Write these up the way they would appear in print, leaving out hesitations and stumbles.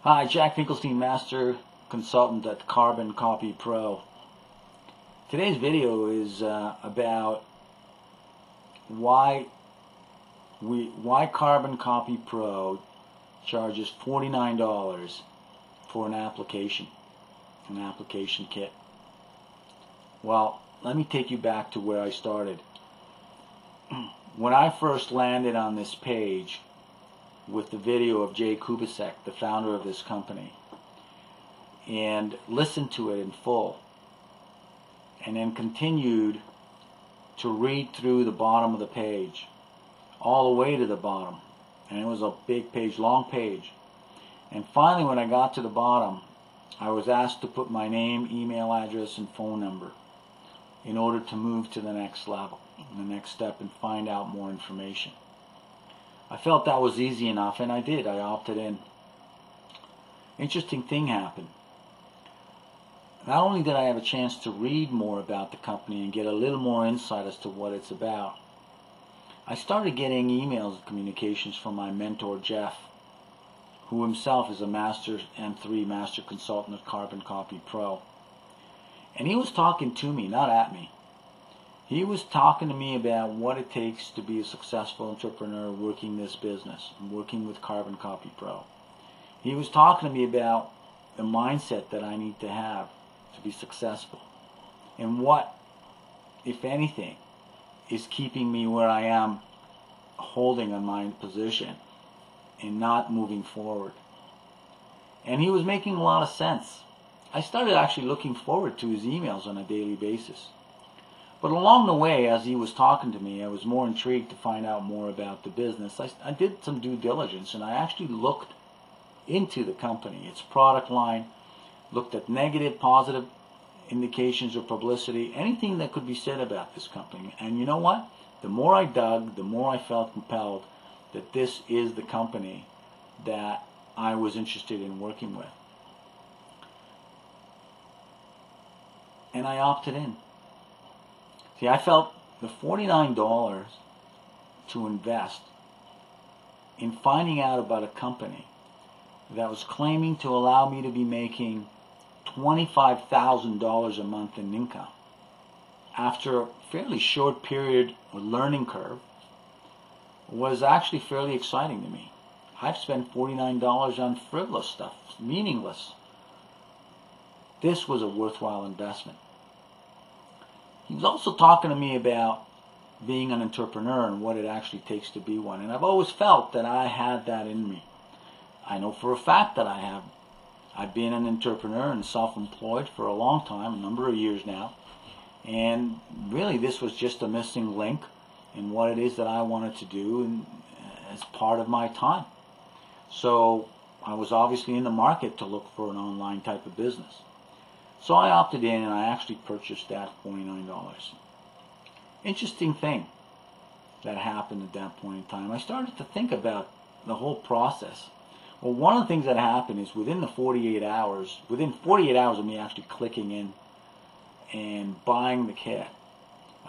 Hi, Jack Finkelstein, Master Consultant at Carbon Copy Pro. Today's video is about why Carbon Copy Pro charges $49 for an application kit. Well, let me take you back to where I started. When I first landed on this page with the video of Jay Kubasek, the founder of this company, and listened to it in full, and then continued to read through the bottom of the page all the way to the bottom, and it was a big page, long page, and finally when I got to the bottom I was asked to put my name, email address and phone number in order to move to the next level, the next step, and find out more information. I felt that was easy enough, and I did. I opted in. Interesting thing happened. Not only did I have a chance to read more about the company and get a little more insight as to what it's about, I started getting emails and communications from my mentor Jeff, who himself is a Master M3 Master Consultant at Carbon Copy Pro. And he was talking to me, not at me. He was talking to me about what it takes to be a successful entrepreneur working this business and working with Carbon Copy Pro. He was talking to me about the mindset that I need to have to be successful, and what, if anything, is keeping me where I am, holding on my position and not moving forward. And he was making a lot of sense. I started actually looking forward to his emails on a daily basis. But along the way, as he was talking to me, I was more intrigued to find out more about the business. I did some due diligence, and I actually looked into the company, its product line, looked at negative, positive indications or publicity, anything that could be said about this company. And you know what? The more I dug, the more I felt compelled that this is the company that I was interested in working with. And I opted in. See, I felt the $49 to invest in finding out about a company that was claiming to allow me to be making $25,000 a month in income after a fairly short period of learning curve was actually fairly exciting to me. I've spent $49 on frivolous stuff, meaningless. This was a worthwhile investment. He was also talking to me about being an entrepreneur and what it actually takes to be one. And I've always felt that I had that in me. I know for a fact that I have. I've been an entrepreneur and self-employed for a long time, a number of years now. And really this was just a missing link in what it is that I wanted to do as part of my time. So I was obviously in the market to look for an online type of business. So I opted in, and I actually purchased that $49. Interesting thing that happened at that point in time. I started to think about the whole process. Well, one of the things that happened is within 48 hours of me actually clicking in and buying the kit,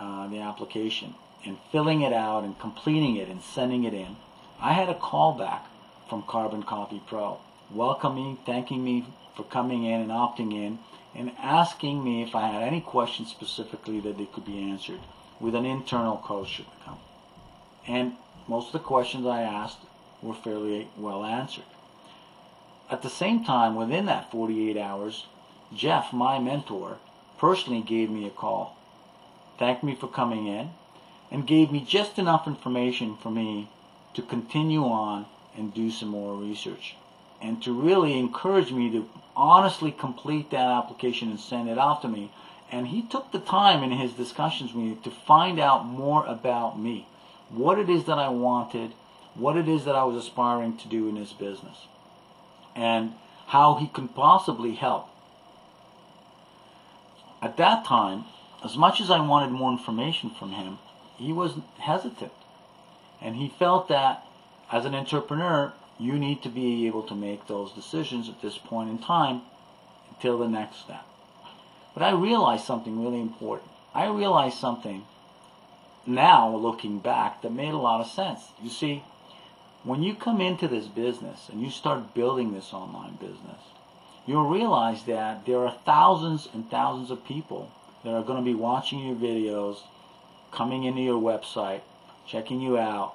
the application, and filling it out and completing it and sending it in, I had a call back from Carbon Copy Pro, welcoming, thanking me for coming in and opting in, and asking me if I had any questions specifically that they could be answered with an internal coach at the company. And most of the questions I asked were fairly well answered. At the same time, within that 48 hours, Jeff, my mentor, personally gave me a call, thanked me for coming in, and gave me just enough information for me to continue on and do some more research, and to really encourage me to honestly complete that application and send it off to me. And he took the time in his discussions with me to find out more about me, what it is that I wanted, what it is that I was aspiring to do in this business, and how he could possibly help. At that time, as much as I wanted more information from him, he was hesitant, and he felt that as an entrepreneur you need to be able to make those decisions at this point in time until the next step. But I realized something really important. I realized something now, looking back, that made a lot of sense. You see, when you come into this business and you start building this online business, you'll realize that there are thousands and thousands of people that are going to be watching your videos, coming into your website, checking you out,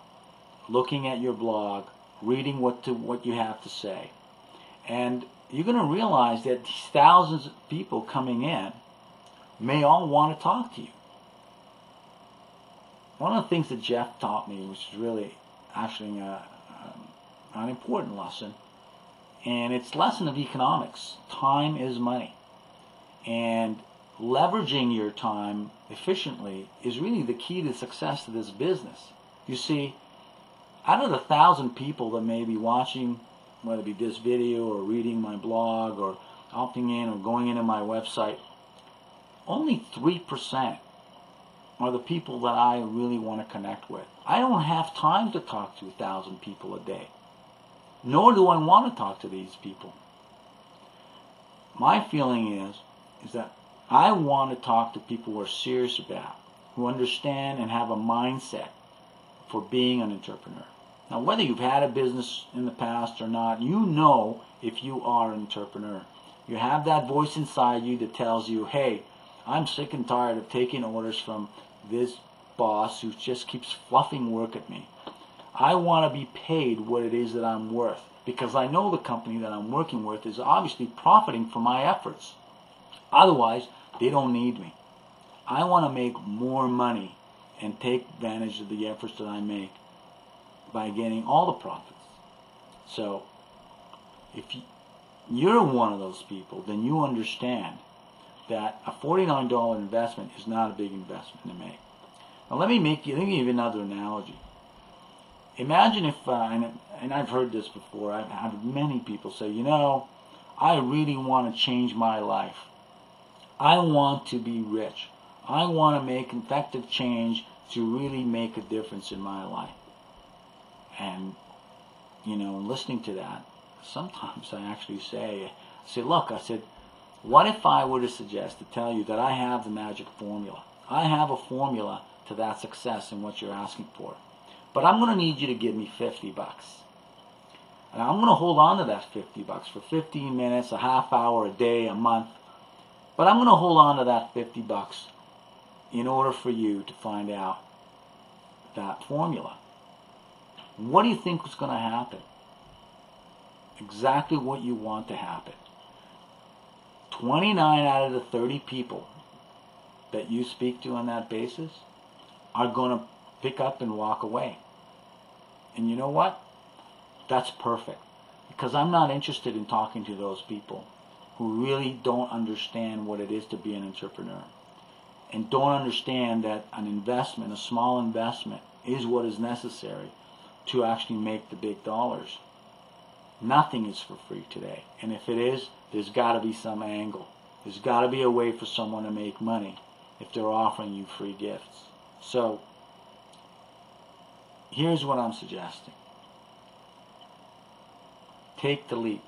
looking at your blog, reading what you have to say. And you're going to realize that these thousands of people coming in may all want to talk to you. One of the things that Jeff taught me, which is really actually an important lesson, and it's a lesson of economics. Time is money. And leveraging your time efficiently is really the key to success to this business. You see, out of the 1,000 people that may be watching, whether it be this video or reading my blog or opting in or going into my website, only 3% are the people that I really want to connect with. I don't have time to talk to 1,000 people a day, nor do I want to talk to these people. My feeling is that I want to talk to people who are serious about, who understand and have a mindset for being an entrepreneur. Now, whether you've had a business in the past or not, you know if you are an entrepreneur. You have that voice inside you that tells you, hey, I'm sick and tired of taking orders from this boss who just keeps fluffing work at me. I want to be paid what it is that I'm worth, because I know the company that I'm working with is obviously profiting from my efforts. Otherwise, they don't need me. I want to make more money and take advantage of the efforts that I make by getting all the profits. So, if you're one of those people, then you understand that a $49 investment is not a big investment to make. Now let me give you another analogy. Imagine if, and I've heard this before, I've had many people say, you know, I really want to change my life. I want to be rich. I want to make effective change to really make a difference in my life. And, you know, listening to that, sometimes I actually say, look, I said, what if I were to suggest, to tell you that I have the magic formula? I have a formula to that success in what you're asking for. But I'm going to need you to give me $50. And I'm going to hold on to that $50 for 15 minutes, a half hour, a day, a month. But I'm going to hold on to that $50 in order for you to find out that formula. What do you think is going to happen? Exactly what you want to happen. 29 out of the 30 people that you speak to on that basis are going to pick up and walk away. And you know what? That's perfect. Because I'm not interested in talking to those people who really don't understand what it is to be an entrepreneur. And don't understand that an investment, a small investment, is what is necessary to actually make the big dollars. Nothing is for free today. And if it is, there's got to be some angle. There's got to be a way for someone to make money if they're offering you free gifts. So, here's what I'm suggesting. Take the leap.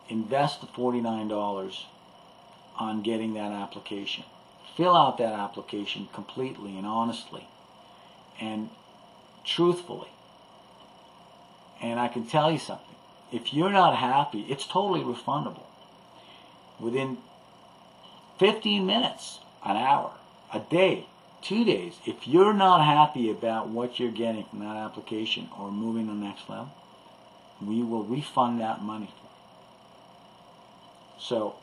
Invest the $49 on getting that application. Fill out that application completely and honestly and truthfully. And I can tell you something. If you're not happy, it's totally refundable. Within 15 minutes, an hour, a day, 2 days, if you're not happy about what you're getting from that application or moving to the next level, we will refund that money for you. So,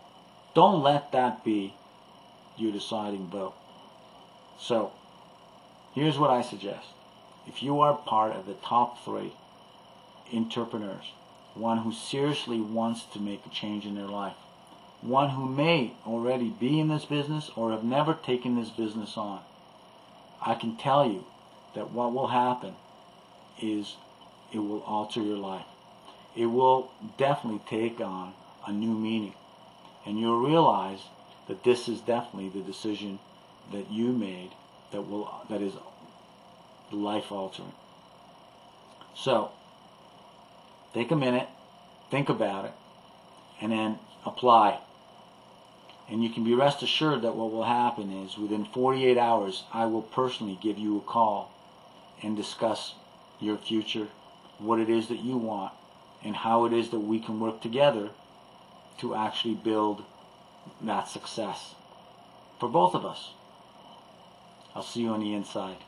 don't let that be your deciding vote. So, here's what I suggest. If you are part of the top 3 entrepreneurs, one who seriously wants to make a change in their life, one who may already be in this business or have never taken this business on, I can tell you that what will happen is it will alter your life. It will definitely take on a new meaning. And you'll realize that this is definitely the decision that you made that is life altering. So, take a minute, think about it, and then apply. And you can be rest assured that what will happen is within 48 hours, I will personally give you a call and discuss your future what it is that you want and how it is that we can work together to actually build that success for both of us. I'll see you on the inside.